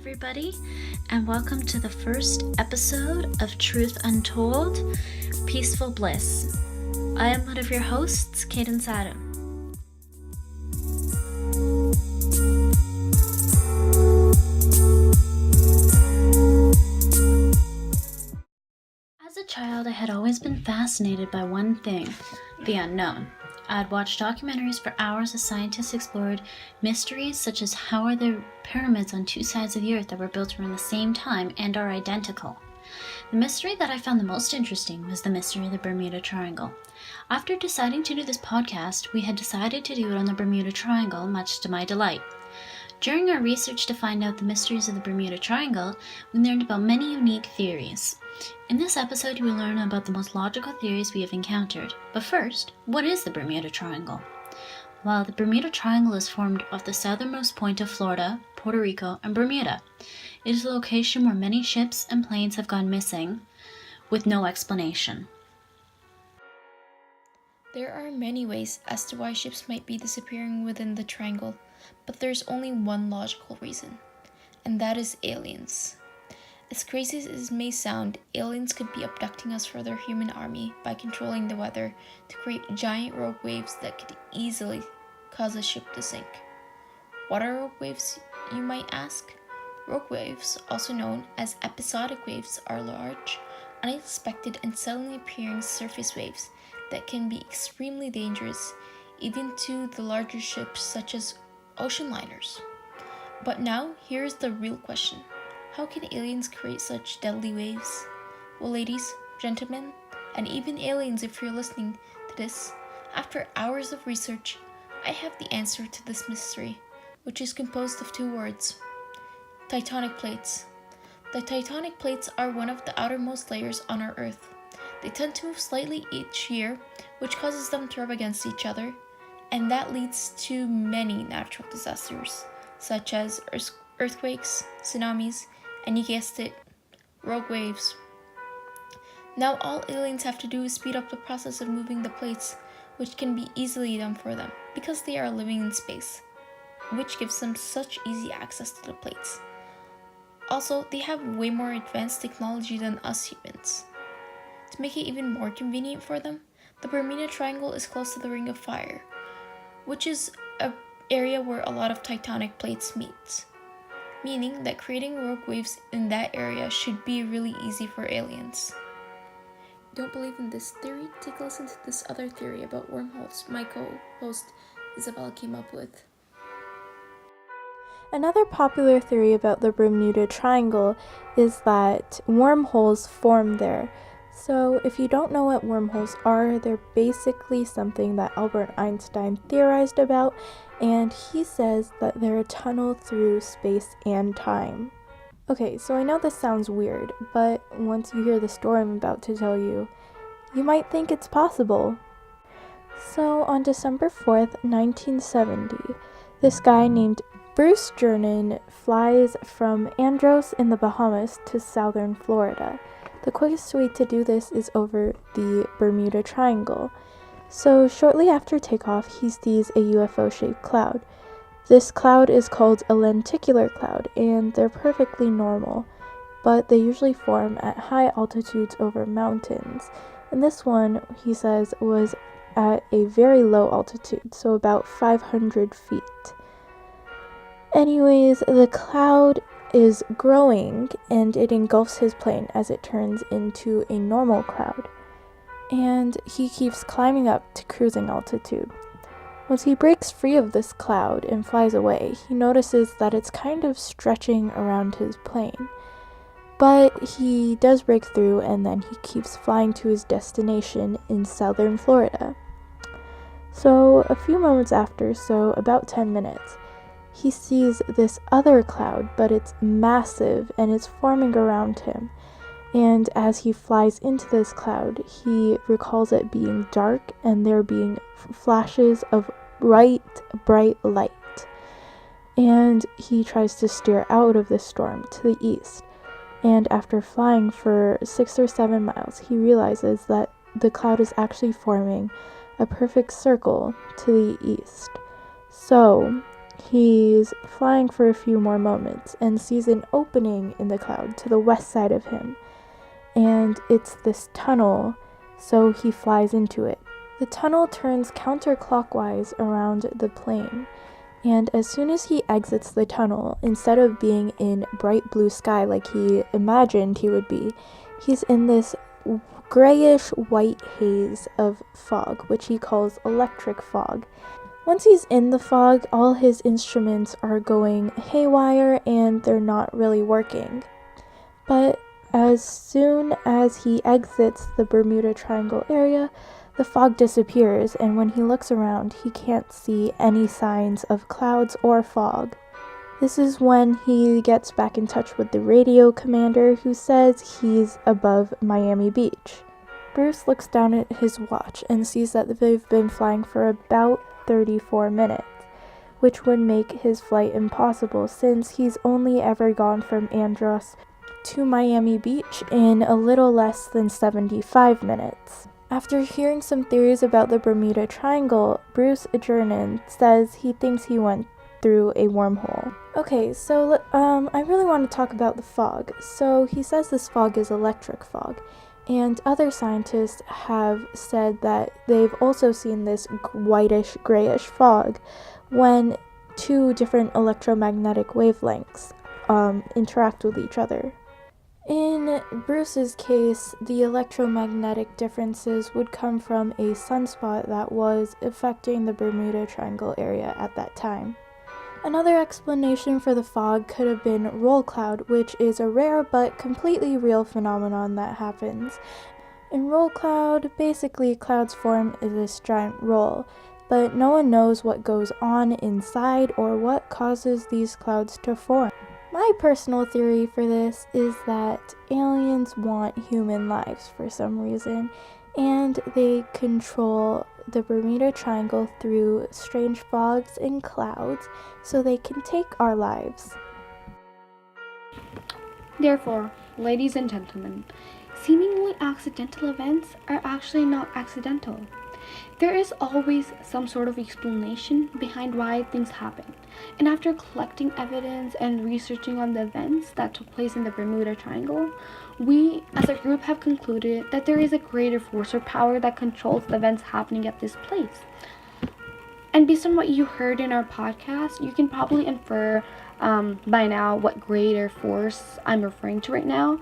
everybody, and welcome to the first episode of Truth Untold, Peaceful Bliss. I am one of your hosts, Kaden Sadam. As a child, I had always been fascinated by one thing, the unknown. I'd watched documentaries for hours as scientists explored mysteries such as how are there pyramids on two sides of the earth that were built around the same time and are identical. The mystery that I found the most interesting was the mystery of the Bermuda Triangle. After deciding to do this podcast, we had decided to do it on the Bermuda Triangle, much to my delight. During our research to find out the mysteries of the Bermuda Triangle, we learned about many unique theories. In this episode, you will learn about the most logical theories we have encountered. But first, what is the Bermuda Triangle? Well, the Bermuda Triangle is formed off the southernmost point of Florida, Puerto Rico, and Bermuda. It is a location where many ships and planes have gone missing, with no explanation. There are many ways as to why ships might be disappearing within the triangle, but there's only one logical reason, and that is aliens. As crazy as it may sound, aliens could be abducting us for their human army by controlling the weather to create giant rogue waves that could easily cause a ship to sink. What are rogue waves, you might ask? Rogue waves, also known as episodic waves, are large, unexpected, and suddenly appearing surface waves that can be extremely dangerous, even to the larger ships such as ocean liners. But now, here's the real question. How can aliens create such deadly waves? Well, ladies, gentlemen, and even aliens if you're listening to this, after hours of research, I have the answer to this mystery, which is composed of two words: tectonic plates. The tectonic plates are one of the outermost layers on our Earth. They tend to move slightly each year, which causes them to rub against each other, and that leads to many natural disasters, such as earthquakes, tsunamis, and you guessed it, rogue waves. Now all aliens have to do is speed up the process of moving the plates, which can be easily done for them because they are living in space, which gives them such easy access to the plates. Also, they have way more advanced technology than us humans. To make it even more convenient for them, the Bermuda Triangle is close to the Ring of Fire, which is an area where a lot of tectonic plates meet, meaning that creating rogue waves in that area should be really easy for aliens. Don't believe in this theory? Take a listen to this other theory about wormholes my co-host Isabel came up with. Another popular theory about the Bermuda Triangle is that wormholes form there. So if you don't know what wormholes are, they're basically something that Albert Einstein theorized about, and he says that they're a tunnel through space and time. Okay, so I know this sounds weird, but once you hear the story I'm about to tell you, you might think it's possible. So on December 4th, 1970, this guy named Bruce Jernan flies from Andros in the Bahamas to southern Florida. The quickest way to do this is over the Bermuda Triangle. So shortly after takeoff, he sees a UFO-shaped cloud. This cloud is called a lenticular cloud, and they're perfectly normal, but they usually form at high altitudes over mountains. And this one, he says, was at a very low altitude, so about 500 feet. Anyways, the cloud is growing and it engulfs his plane as it turns into a normal cloud, and he keeps climbing up to cruising altitude. Once he breaks free of this cloud and flies away, he notices that it's kind of stretching around his plane, but he does break through and then he keeps flying to his destination in southern Florida. So a few moments after, so about 10 minutes, he sees this other cloud, but it's massive and it's forming around him. And as he flies into this cloud, he recalls it being dark and there being flashes of bright light. And he tries to steer out of the storm to the east. And after flying for 6 or 7 miles, he realizes that the cloud is actually forming a perfect circle to the east. So He's flying for a few more moments and sees an opening in the cloud to the west side of him. And it's this tunnel, so he flies into it. The tunnel turns counterclockwise around the plane, and as soon as he exits the tunnel, instead of being in bright blue sky like he imagined he would be, he's in this grayish white haze of fog, which he calls electric fog. Once he's in the fog, all his instruments are going haywire and they're not really working. But as soon as he exits the Bermuda Triangle area, the fog disappears, and when he looks around, he can't see any signs of clouds or fog. This is when he gets back in touch with the radio commander, who says he's above Miami Beach. Bruce looks down at his watch and sees that they've been flying for about 34 minutes, which would make his flight impossible since he's only ever gone from Andros to Miami Beach in a little less than 75 minutes. After hearing some theories about the Bermuda Triangle, Bruce Jernan says he thinks he went through a wormhole. Okay, so I really want to talk about the fog. So he says this fog is electric fog, and other scientists have said that they've also seen this whitish, grayish fog when two different electromagnetic wavelengths interact with each other. In Bruce's case, the electromagnetic differences would come from a sunspot that was affecting the Bermuda Triangle area at that time. Another explanation for the fog could have been roll cloud, which is a rare but completely real phenomenon that happens. In roll cloud, basically clouds form this giant roll, but no one knows what goes on inside or what causes these clouds to form. My personal theory for this is that aliens want human lives for some reason, and they control the Bermuda Triangle through strange fogs and clouds so they can take our lives. Therefore, ladies and gentlemen, seemingly accidental events are actually not accidental. There is always some sort of explanation behind why things happen. And after collecting evidence and researching on the events that took place in the Bermuda Triangle, we as a group have concluded that there is a greater force or power that controls the events happening at this place. And based on what you heard in our podcast, you can probably infer by now what greater force I'm referring to right now.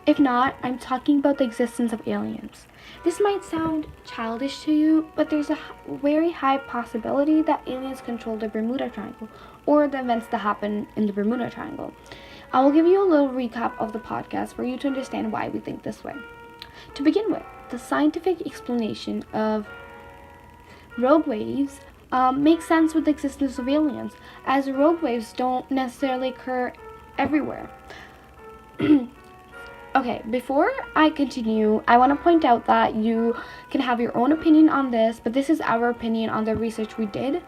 If not, I'm talking about the existence of aliens. This might sound childish to you, but there's a very high possibility that aliens control the Bermuda Triangle or the events that happen in the Bermuda Triangle. I will give you a little recap of the podcast for you to understand why we think this way. To begin with, the scientific explanation of rogue waves makes sense with the existence of aliens, as rogue waves don't necessarily occur everywhere. Okay, before I continue, I want to point out that you can have your own opinion on this, but this is our opinion on the research we did.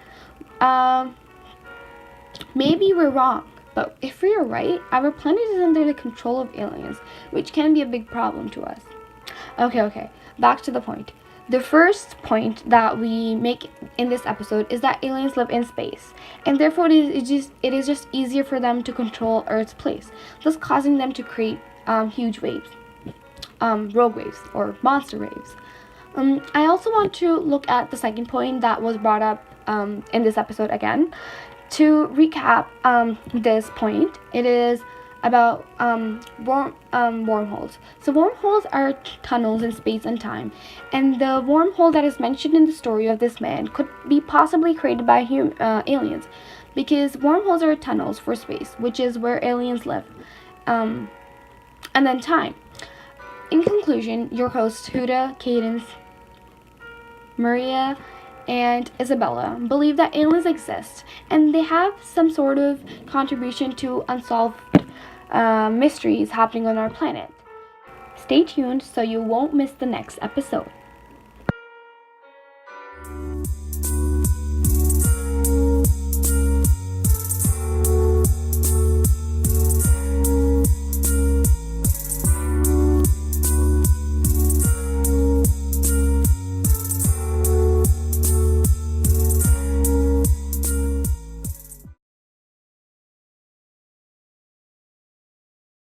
Maybe we're wrong, but if we are right, our planet is under the control of aliens, which can be a big problem to us. Okay, back to the point. The first point that we make in this episode is that aliens live in space, and therefore it is just easier for them to control Earth's place, thus causing them to create huge waves, rogue waves or monster waves. I also want to look at the second point that was brought up in this episode again. To recap this point, it is about wormholes. So wormholes are tunnels in space and time, and the wormhole that is mentioned in the story of this man could be possibly created by aliens, because wormholes are tunnels for space, which is where aliens live, and then time. In conclusion, your hosts Huda, Cadence, Maria, and Isabella believe that aliens exist, and they have some sort of contribution to unsolved mysteries happening on our planet. Stay tuned so you won't miss the next episode.